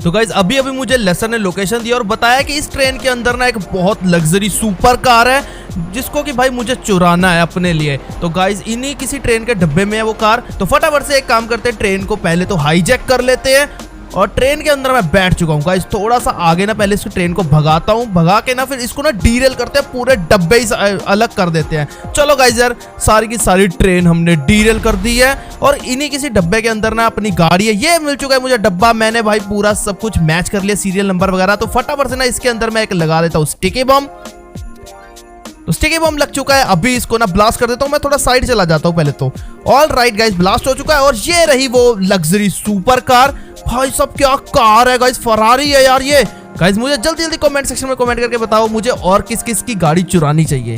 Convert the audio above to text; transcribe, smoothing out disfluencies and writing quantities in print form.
तो गाइज अभी अभी मुझे लेसर ने लोकेशन दिया और बताया कि इस ट्रेन के अंदर ना एक बहुत लग्जरी सुपर कार है जिसको कि भाई मुझे चुराना है अपने लिए। तो गाइज इन्हीं किसी ट्रेन के डब्बे में है वो कार। तो फटाफट से एक काम करते हैं, ट्रेन को पहले तो हाईजैक कर लेते हैं और ट्रेन के अंदर मैं बैठ चुका हूँ गाइस। थोड़ा सा आगे ना पहले इस ट्रेन को भगाता हूँ, भगा के ना फिर इसको ना डीरेल करते हैं, पूरे डब्बे ही अलग कर देते हैं। चलो गाइस यार सारी की सारी ट्रेन हमने डीरेल कर दी है और इन्हीं किसी डब्बे के अंदर ना अपनी गाड़ी है। ये मिल चुका है मुझे डब्बा, मैंने भाई पूरा सब कुछ मैच कर लिया, सीरियल नंबर वगैरह। तो फटाफट से ना इसके अंदर मैं एक लगा देता हूँ स्टिकी बम। तो स्टिकी बम लग चुका है, अभी इसको ना ब्लास्ट कर देता हूँ। मैं थोड़ा साइड चला जाता हूँ पहले तो। ऑल राइट गाइस, ब्लास्ट हो चुका है और ये रही वो लग्जरी सुपर कार। भाई सब क्या कार है गाइस, फरारी है यार ये। गाइस मुझे जल्दी जल्दी कमेंट सेक्शन में कमेंट करके बताओ मुझे और किस किस की गाड़ी चुरानी चाहिए।